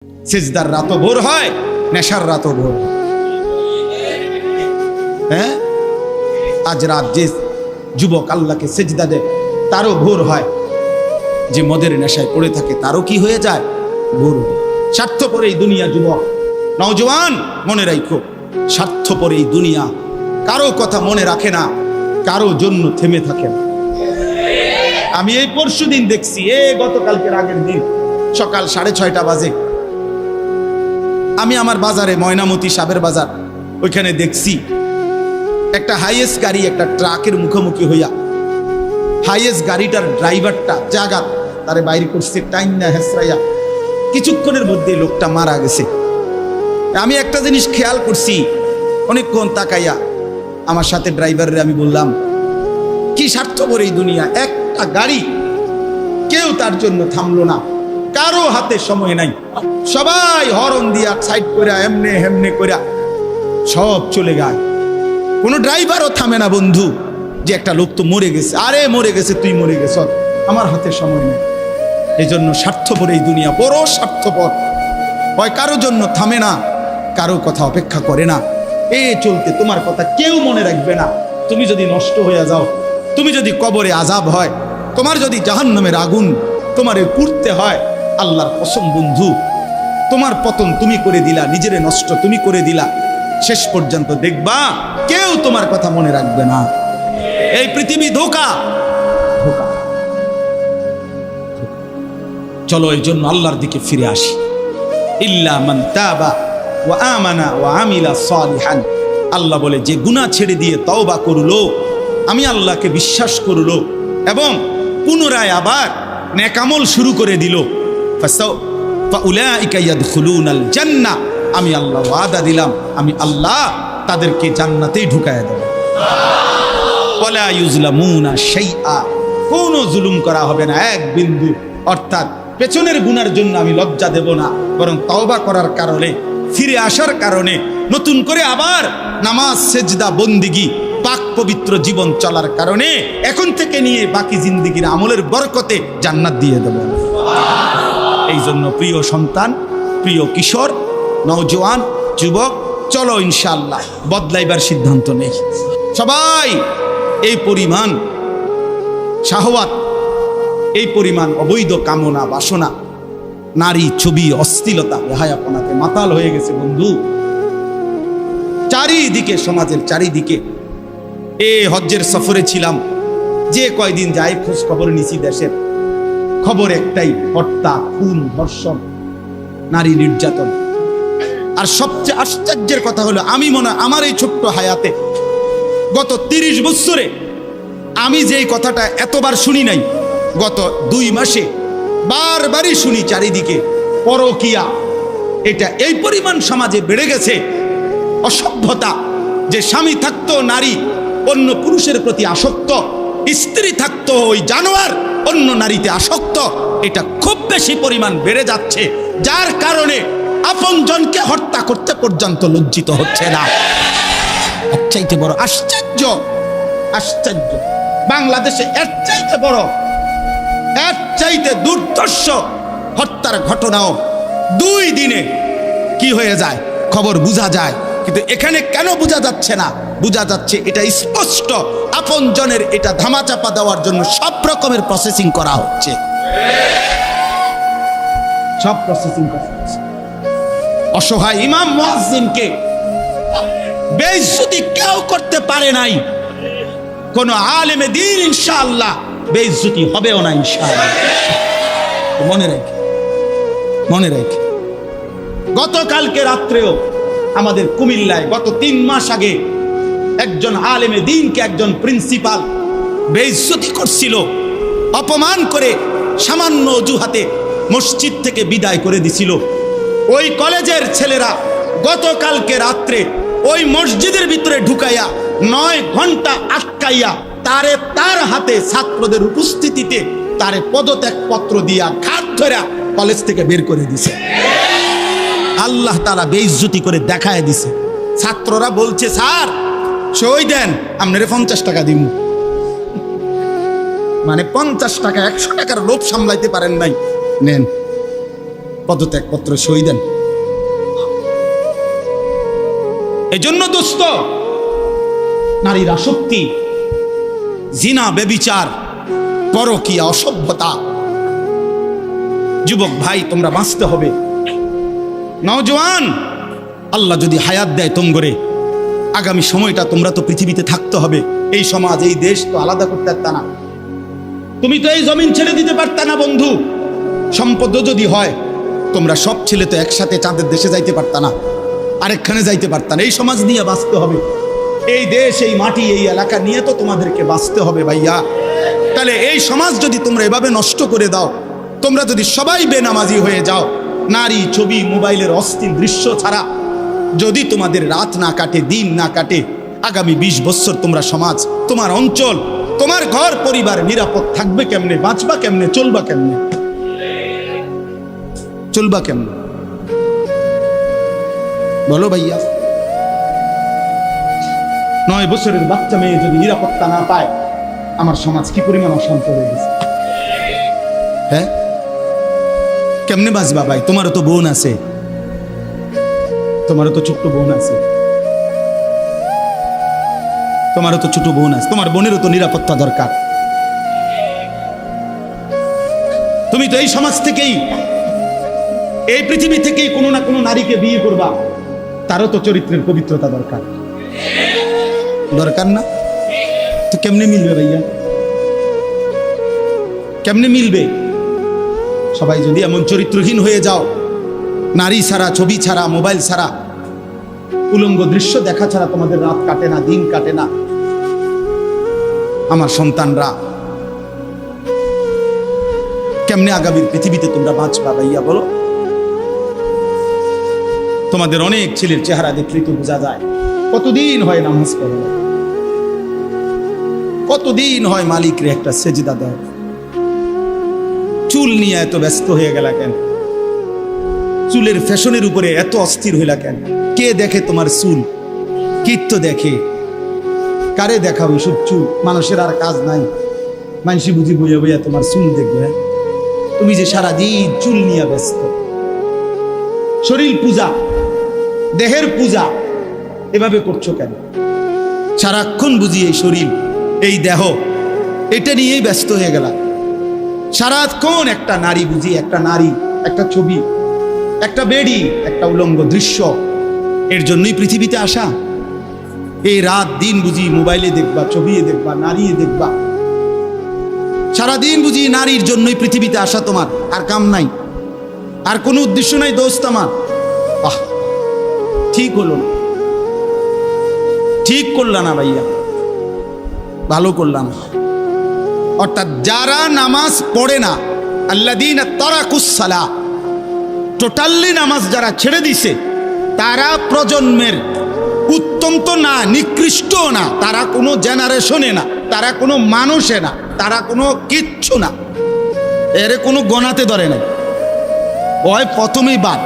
সিজদার রাতও ভোর হয়, নেশার রাতও ভোর হয়। হ্যাঁ, আজ রাত যে যুবক আল্লাহকে সিজদা দেয় তারও ভোর হয়, যে মদের নেশায় পড়ে থাকে তারও কি হয়ে যায়, ভোর হয়। স্বার্থপর এই দুনিয়া যুবক, নওজওয়ান মনে রাখো, স্বার্থপর এই দুনিয়া কারো কথা মনে রাখে না, কারো জন্য থেমে থাকে না। আমি এই পরশুদিন দেখছি, গতকালকের আগের দিন সকাল 6:30 বাজে আমি আমার বাজারে, ময়নামতি সাবের বাজার, ওইখানে দেখছি একটা হাইয়েস্ট গাড়ি একটা ট্রাকের মুখোমুখি হইয়া, হাইয়েস্ট গাড়িটার ড্রাইভারটা জাগাত তারে বাইরে করছে টাইম না হেসরাইয়া, কিছুক্ষণের মধ্যে লোকটা মারা গেছে। আমি একটা জিনিস খেয়াল করছি, অনেকক্ষণ তাকাইয়া আমার সাথে ড্রাইভারের আমি বললাম, কি স্বার্থপর এই দুনিয়া, একটা গাড়ি কেউ তার জন্য থামলো না, কারো হাতে সময় নাই, সবাই হরন দিয়া সাইড করে এমনে হেমনে করে সব চলে যায়, কোনো ড্রাইভারও থামে না বন্ধু, যে একটা লোক তো মরে গেছে, আরে মরে গেছে, তুই মরে গেছ, আমার হাতে সময় নেই। এই জন্য স্বার্থপর এই দুনিয়া, বড় স্বার্থপর, হয় কারো জন্য থামে না, কারো কথা অপেক্ষা করে না। চলতে তোমার কথা কেউ মনে রাখবে না। তুমি যদি নষ্ট হয়ে যাও, তুমি যদি কবরে আযাব হয়, তোমার যদি জাহান্নামের আগুন তোমারে পুড়তে হয়, আল্লাহর কসম বন্ধু, তোমার পতন তুমি করে দিলা, নিজেরে নষ্ট তুমি করে দিলা, শেষ পর্যন্ত দেখবা কেউ তোমার কথা মনে রাখবে না। এই পৃথিবী ধোঁকা, ধোঁকা। চলো এই জন্য আল্লাহর দিকে ফিরে আসি। ইল্লা মান তাবা ওয়া আমানা ওয়া আমিলা সালিহান, আল্লাহ বলে যে গুনাহ ছেড়ে দিয়ে তওবা করলো, আমি আল্লাহকে বিশ্বাস করলো এবং পুনরায় আবার নেক আমল শুরু করে দিল, ফাউলাইকা ইয়াদখুলুনাল জান্নাহ, আমি আল্লাহ ওয়াদা দিলাম, আমি আল্লাহ তাদেরকে জান্নাতেই ঢুকায়া দেব। ওয়ালা ইউজলামুনা শাইআ, কোনো জুলুম করা হবে না এক বিন্দু। অর্থাৎ পেছনের গুনার জন্য আমি লজ্জা দেব না, বরং তওবা করার কারণে, ফিরে আসার কারণে, নতুন করে আবার নামাজ সেজদা বন্দিগি পাক পবিত্র জীবন চলার কারণে এখন থেকে নিয়ে বাকি জিন্দেগির আমলের বরকতে জান্নাত দিয়ে দেব। এই জন্য প্রিয় সন্তান, প্রিয় কিশোর, নওজওয়ান, যুবক, চলো ইনশাআল্লাহ বদলাইবার সিদ্ধান্ত নেই। সবাই এই পরিমাণ শাহওয়াত, এই পরিমাণ অবৈধ কামনা বাসনা, নারী ছবি, অশ্লীলতা, বেহায়াপনাতে মাতাল হয়ে গেছে বন্ধু চারিদিকে, সমাজের চারিদিকে। হজ্জের সফরে ছিলাম, যে কয়দিন যাই খোঁজ খবর নিছি, দেশের খবর একটাই, হত্যা, খুন, ধর্ষণ, নারী নির্যাতন। আর সবচেয়ে আশ্চর্যের কথা হলো, আমি মনে হয় আমার এই ছোট্ট হায়াতে গত 30 বছরে আমি যেই কথাটা এতবার শুনি নাই, গত 2 মাসে বারবারই শুনি চারিদিকে পরকিয়া। এটা এই পরিমাণ সমাজে বেড়ে গেছে, অসভ্যতা, যে স্বামী থাকতো নারী অন্য পুরুষের প্রতি আসক্ত, স্ত্রী থাকতো ওই জানোয়ার অন্য নারীতে আসক্ত, এটা খুব বেশি পরিমাণ বেড়ে যাচ্ছে, যার কারণে আপনজনকে হত্যা করতে পর্যন্ত লজ্জিত হচ্ছে না। এর চাইতে বড় আশ্চর্য, আশ্চর্য বাংলাদেশে এর চাইতে বড়, এর চাইতে দুর্ধর্ষ হত্যার ঘটনাও 2 দিনে কি হয়ে যায় খবর বোঝা যায়। কিন্তু এখানে কেন বোঝা যাচ্ছে না? বোঝা যাচ্ছে এটা স্পষ্ট, আপনজনের এটা ধামাচাপা দেওয়ার জন্য সব রকমের প্রসেসিং করা হচ্ছে, সব প্রসেসিং করা হচ্ছে। অসহায় ইমাম মুয়াজ্জিনকে বেইজ্জতি কেউ করতে পারে নাই, কোন আলেমে দ্বীন ইনশাআল্লাহ বেইজ্জতি হবেও না ইনশাআল্লাহ। মনে রেখে, মনে রেখে, গতকালকে রাত্রেও আমাদের কুমিল্লায় গত 3 মাস আগে একজন আলেমে দ্বীনকে একজন প্রিন্সিপাল বেইজ্জতি করছিল, অপমান করে সামান্য অজুহাতে মসজিদ থেকে বিদায় করে দিছিল। ওই কলেজের ছেলেরা গতকালকে রাত্রে ওই মসজিদের ভিতরে ঢুকাইয়া 9 ঘন্টা আটকাইয়া তারে, তার হাতে ছাত্রদের উপস্থিতিতে তারে পদত্যাগ পত্র দিয়া ঘাট ধরে কলেজ থেকে বের করে দিছে। আল্লাহ তাআলা বেইজ্জতি করে দেখায় দিছে। ছাত্ররা বলছে, স্যার সই দেন, আপনারে 50 টাকা দিব। মানে 50 টাকা, 100 টাকার লোভ সামলাইতে পারেন নাই, নেন। পদত্যাগপত্র সই দেন। এই জন্য দোস্ত, নারীর আসক্তি, জিনা, ব্যভিচার, পরকীয়া, অসভ্যতা, যুবক ভাই তোমরা বাঁচতে হবে। নওজোয়ান, আল্লাহ যদি হায়াত দেয় তোমরে, আগামী সময়টা তোমরা তো পৃথিবীতে থাকতে হবে। এই সমাজ, এই দেশ তো আলাদা করতে পারতা না, তুমি তো এই জমিন ছেড়ে দিতে পারতা না বন্ধু। সম্পদ যদি হয়, তোমরা সব ছেলে তো একসাথে চাঁদের দেশে যাইতে পারতা না, আরেকখানে যাইতে পারতা না। এই সমাজ নিয়ে বাঁচতে হবে, এই দেশ, এই মাটি, এই এলাকা নিয়ে তো তোমাদেরকে বাঁচতে হবে ভাইয়া। তাহলে এই সমাজ যদি তোমরা এভাবে নষ্ট করে দাও, তোমরা যদি সবাই বেনামাজি হয়ে যাও, নারী, ছবি, মোবাইলের অস্থির দৃশ্য ছাড়া যদি তোমাদের রাত না কাটে, দিন না কাটে, আগামী 20 বছর তোমরা সমাজ, তোমার অঞ্চল, তোমার ঘর পরিবার নিরাপদ থাকবে কেমনে? বাঁচবা কেমনে? চলবা কেমনে? চলবা কেমনে বলো ভাইয়া? 9 বছরের বাচ্চা মেয়ে যদি নিরাপত্তা না পায়, আমার সমাজ কি পরিমাণ অশান্ত হয়ে গেছে। হ্যাঁ, কেমনে বাঁচবা ভাই? তোমারও তো বোন আছে, তোমারও তো ছোট্ট বোন আছে, তোমারও তো ছোট বোন আছে, তোমার বোনেরও তো নিরাপত্তা দরকার। তুমি তো এই সমাজ থেকেই, এই পৃথিবী থেকেই কোনো না কোনো নারীকে বিয়ে করবা, তারও তো চরিত্রের পবিত্রতা দরকার, দরকার না? তো কেমনে মিলবে ভাইয়া? কেমনে মিলবে? সবাই যদি এমন চরিত্রহীন হয়ে যাও, নারী ছাড়া, ছবি ছাড়া, মোবাইল ছাড়া, উলঙ্গ দৃশ্য দেখা ছাড়া তোমাদের রাত কাটে না, দিন কাটে না, আমার সন্তানরা কেমনে আগামীর পৃথিবীতে তোমরা বাঁচবা ভাইয়া বলো? তোমাদের অনেক ছেলের চেহারা দেখলেই তো বোঝা যায় কতদিন হয় নামাজ পড়ে, কতদিন হয় মালিকরে একটা সেজদা দেয়। চুল নিয়ে এত ব্যস্ত হয়ে গেলা কেন? চুলের ফ্যাশনের উপরে এত অস্থির হইলা কেন? কে দেখে তোমার চুল? কীর্ত দেখে? কারে দেখাবো এসব চুল? মানুষের আর কাজ নাই, মানুষই বুঝি বইয়া বইয়া তোমার চুল দেখবে। তুমি যে সারাদিন চুল নিয়ে ব্যস্ত, শরীর পূজা, দেহের পূজা এভাবে করছো কেন? সারাক্ষণ বুঝি এই শরীর, এই দেহ, এটা নিয়েই ব্যস্ত হয়ে গেলা। সারাক্ষণ একটা নারী বুঝি, একটা নারী, একটা ছবি, একটা বেডি, একটা উলঙ্গ দৃশ্য, এর জন্যই পৃথিবীতে আসা। এই রাত দিন বুঝি মোবাইলে দেখবা, ছবি দেখবা, নারী দেখবা, সারাদিন বুঝি নারীর জন্যই পৃথিবীতে আসা। তোমার আর কাম নাই, আর কোনো উদ্দেশ্য নাই দোস্ত আমার। ঠিক হলো না, ঠিক করলা না ভাইয়া, ভালো করলাম। অর্থাৎ যারা নামাজ পড়ে না, আল্লাযীনা তারাকুস সালাহ, টোটালি নামাজ যারা ছেড়ে দিছে, তারা প্রজন্মের উত্তম তো না, নিকৃষ্ট না, তারা কোনো জেনারেশনে না, তারা কোনো মানুষে না, তারা কোনো কিচ্ছু না, এর কোনো গণাতে ধরে না। ওই প্রথমেই বাদ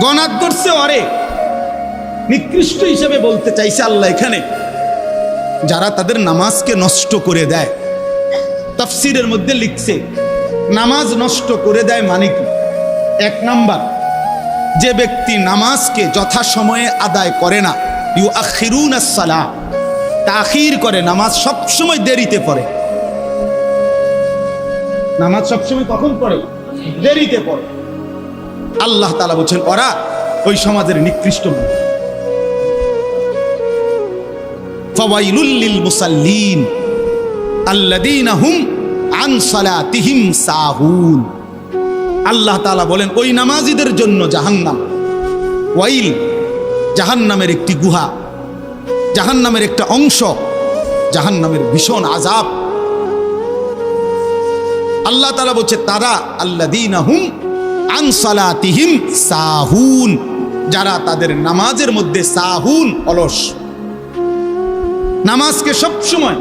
গণাত করছে, অরে নিকৃষ্ট হিসেবে বলতে চাইছে আল্লাহ এখানে যারা তাদের নামাজকে নষ্ট করে দেয়। তাফসীরের মধ্যে লিখছে নামাজ নষ্ট করে দেয় মানে কি? 1 নাম্বার, যে ব্যক্তি নামাজকে যথাসময়ে আদায় করে না, ইউআখিরুনাস সালাহ, তাখির করে, নামাজ সবসময় দেরিতে পড়ে। নামাজ সবসময় কখন পড়ে? দেরিতে পড়ে। আল্লাহ তাআলা বলছেন ওরা ওই সমাজের নিকৃষ্ট মানুষ। ফাওয়াইলুল লিল মুসাল্লিন আল্লাযীনা হুম আন সালাতিহিম সাহুন। আল্লাহ তাআলা বলেন ওই নামাজীদের জন্য জাহান্নাম। ওয়াইল, জাহান্নামের একটি গুহা, জাহান্নামের একটা অংশ, জাহান্নামের ভীষণ আযাব। আল্লাহ তাআলা বলছে তারা আল্লাযীনা হুম আন সালাতিহিম সাহুন, যারা তাদের নামাজের মধ্যে সাহুন, অলস, নামাজকে সবসময়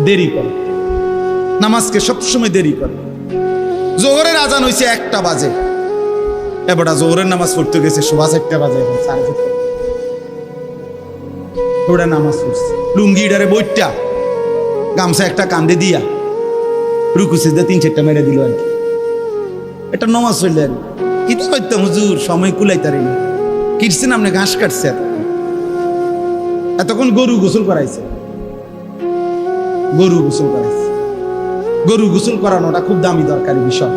দেরি করে, নামাজকে সবসময় দেরি করে। জোহরের আজান হইছে 1টা বাজে, এবারে জোহরের নামাজ পড়তে গেছে 1:15 বাজে, এখন 4:30 ওরা নামাজ পড়ছে লুঙ্গিটারে বইটা, গামছা একটা কান্দে দিয়া, রুকু সিজদা 3-4টা মেরে দিল আর কি। এটা নমাজ হইলেন কি তো করতাম হুজুর, সময় কুলাইতারি না। কিটছেন আপনি, ঘাস কাটছে, এতক্ষণ গরু গোসল করাইছে, গরু গোসল করাইছে। গরু গোসল করানোটা খুব দামি দরকারি বিষয়।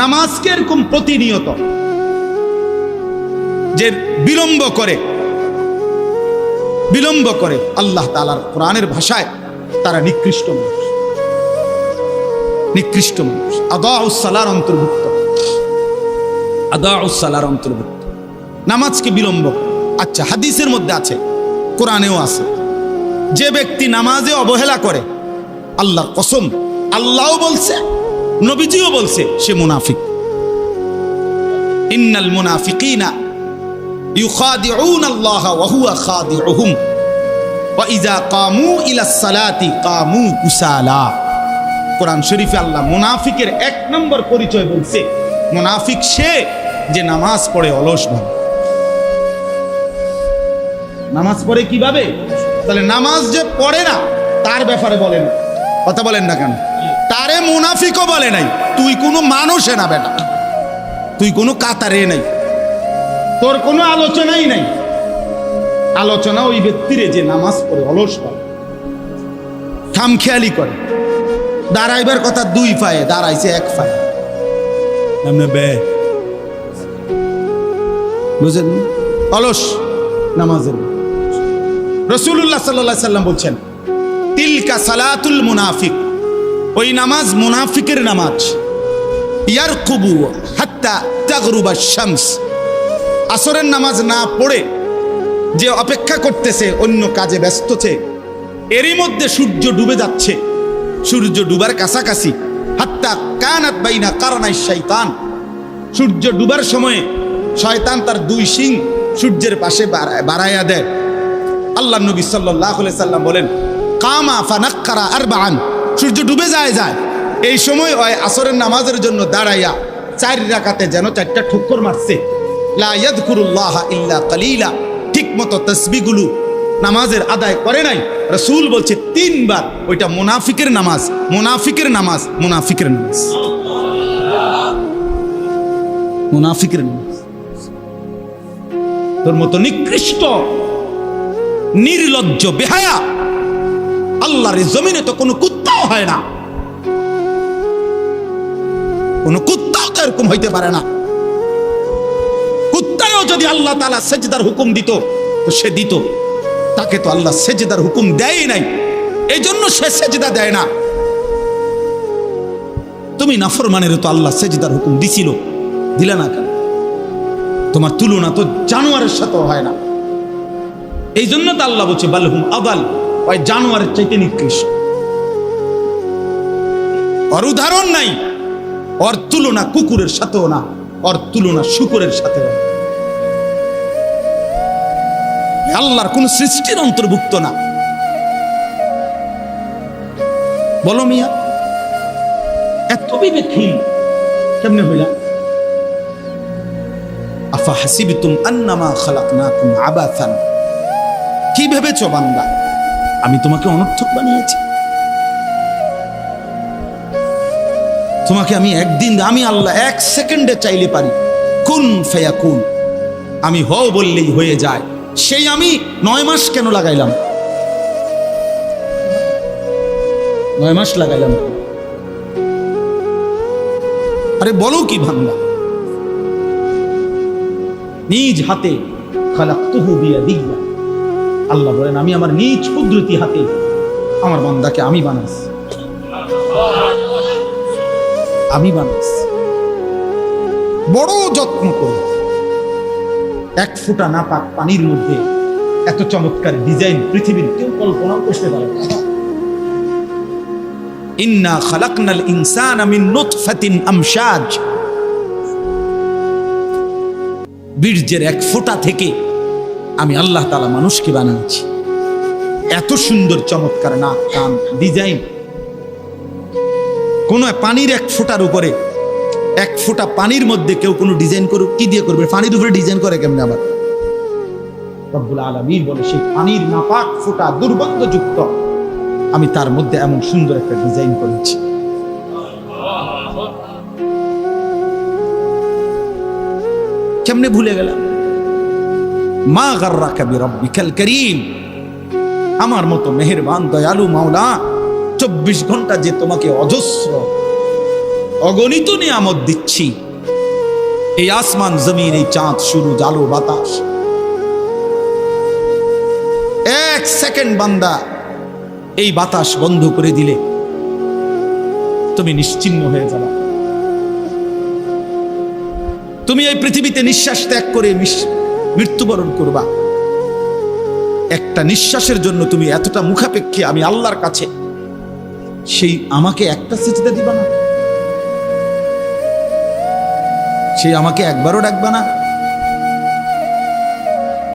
নামাজকে এরকম প্রতিনিয়ত যে বিলম্ব করে আল্লাহ তাআলার কোরআনের ভাষায় তারা নিকৃষ্ট মানুষ, নিকৃষ্ট মানুষ। আদাউস সালার অন্তর্ভুক্ত, আদাউস সালার অন্তর্ভুক্ত নামাজকে বিলম্ব। আচ্ছা, হাদিসের মধ্যে আছে, কোরআনেও আছে, যে ব্যক্তি নামাজে অবহেলা করে, আল্লাহর কসম, আল্লাহও বলছে, নবীজিও বলছে, সে মুনাফিক। ইন্নাল মুনাফিকিনা ইউখাদিউনা আল্লাহ ওয়া হুয়া খাদিউহুম ওয়া ইযা কামু ইলাস সালাতি কামু কুসালা। কোরআন শরীফে আল্লাহ মুনাফিকের এক নম্বর পরিচয় বলছে, মুনাফিক সে যে নামাজ পড়ে অলসভাবে। নামাজ পড়ে কিভাবে? তাহলে নামাজ যে পড়ে না তার ব্যাপারে বলেন, কথা বলেন না কেন? তারে মুনাফিকও বলে নাই। তুই কোনো মানুষে না বেটা, তুই কোনো কাতারে নাই, তোর কোনো আলোচনাই নাই। আলোচনা ওই ব্যক্তিরে যে নামাজ পড়ে অলসভাবে, খামখেয়ালি করে। দাঁড়াইবার কথা দুই পায়ে, দাঁড়াইছে এক পায়ে, বুঝেন? অলস নামাজের। রাসূলুল্লাহ সাল্লাল্লাহু আলাইহি সাল্লাম বলছেন, তিলকা সালাতুল মুনাফিক, ওই নামাজ মুনাফিকের নামাজ। ইয়ারকুবু হাত্তা তাগরুবা শামস, আসরের নামাজ না পড়ে যে অপেক্ষা করতেছে, অন্য কাজে ব্যস্তছে, এরই মধ্যে সূর্য ডুবে যাচ্ছে, সূর্য ডুবার কাছাকাছি। হাত্তা কানাত বাইনা কারনাই শয়তান, সূর্য ডুবার সময়ে শয়তান তার দুই শিং সূর্যের পাশে বাড়াইয়া দেয়। আল্লাহ নবী সাল্লাল্লাহু আলাইহি সাল্লাম বলেন, কামা ফানাক্কারা আরবাআন, সূর্য ডুবে যায়, এই সময় ওই আসরের নামাজের জন্য দাঁড়াইয়া 4 রাকাতে যেন 4টা ঠুক্কর মারছে। লা ইয়াযকুরুল্লাহ ইল্লা কালিলা, ঠিক মতো তাসবিহগুলো নামাজের আদায় করে নাই। রাসূল বলছে 3 বার, ওইটা মুনাফিকের নামাজ, মুনাফিকের নামাজ, মুনাফিকের নামাজ, মুনাফিকের নামাজ। তোর মতো নিকৃষ্ট নির্লজ্জ বেহায়া আল্লাহর জমিনে তো কোনো কুত্তাও হয় না, কোনো কুত্তাও তো এরকম হইতে পারে না। কুত্তাও যদি আল্লাহ তাআলা সেজদার হুকুম দিত তো সে দিত, তাকে তো আল্লাহ সেজদার হুকুম দেয় নাই, এই জন্য সে সেজদা দেয় না। তুমি নাফরমানের তো আল্লাহ সেজদার হুকুম দিছিল, দিলা না কেন? তোমার তুলনা তো জানোয়ারের সাথেও হয় না। এই জন্য তো আল্লাহ বলছে বালহুম আদাল, ওই জানোয়ারের চাইতে নিকৃষ্ট। ওর উদাহরণ নাই, ওর তুলনা কুকুরের সাথেও না, ওর তুলনা শুকরের সাথেও না। আল্লাহর কোন সৃষ্টির অন্তর্ভুক্ত না। বলো মিয়া, এত বিবেকহীন কেমনে হইলা? আফা হাসিবতুম আন্নামা খালাকনাকুম আবাসান, কি ভেবেছো বান্দা আমি তোমাকে অনর্থক বানিয়েছি? তোমাকে আমি একদিন, আমি আল্লাহ 1 সেকেন্ডে চাইলে পারি, কুন ফায়াকুন, আমি হও বললেই হয়ে যায়। সেই আমি 9 মাস কেন লাগাইলাম? 9 মাস লাগাইলাম। আরে বলো কি বান্দা, নিজ হাতে খালাকতুহু বিয়াদিয়া, আল্লাহ বলেন আমি আমার নিজ কুদরতি হাতে আমার বান্দাকে আমি বানাইছি, আমি বানাইছি। বড় যত্ন করে 1 ফোঁটা নাপাক পানির মধ্যে এত চমৎকার ডিজাইন পৃথিবীর কেউ কল্পনাও করতে পারে না। ইন্না খালাকনাল ইনসানা মিন নুতফাতিন আমশাজ, বীর্যের 1 ফোঁটা থেকে আমি আল্লাহ তাআলা মানুষকে বানিয়েছি। এত সুন্দর চমৎকার নাক কান ডিজাইন। কোন পানির 1 ফোঁটার উপরে, 1 ফোঁটা পানির মধ্যে কেউ কোনো ডিজাইন করুক, কি দিয়ে করবে? পানির উপরে ডিজাইন করে কেমনে? আবার রব্বুল আলামিন বলে সেই পানির নাপাক ফোঁটা দুর্গন্ধযুক্ত, আমি তার মধ্যে এমন সুন্দর একটা ডিজাইন করেছি। কেমনে ভুলে গেলাম? মা গাররাকা বিরাব্বিকাল কারীম, আমার মতো মেহেরবান দয়ালু মাওলা 24 ঘন্টা যে তোমাকে অজস্র অগণিত নিয়ামত দিচ্ছি, এই আসমান জমিন, এই চাঁদ সূরজ আলো বাতাস, 1 সেকেন্ড বান্দা এই বাতাস বন্ধ করে দিলে তুমি নিশ্চিহ্ন হয়ে যাবে। তুমি এই পৃথিবীতে নিঃশ্বাস ত্যাগ করে মৃত্যুবরণ করবা। একটা নিঃশ্বাসের জন্য তুমি এতটা মুখাপেক্ষী আমি আল্লাহর কাছে, সেই আমাকে একটা সিজদা দিবা না? সেই আমাকে একবারও ডাকবা না?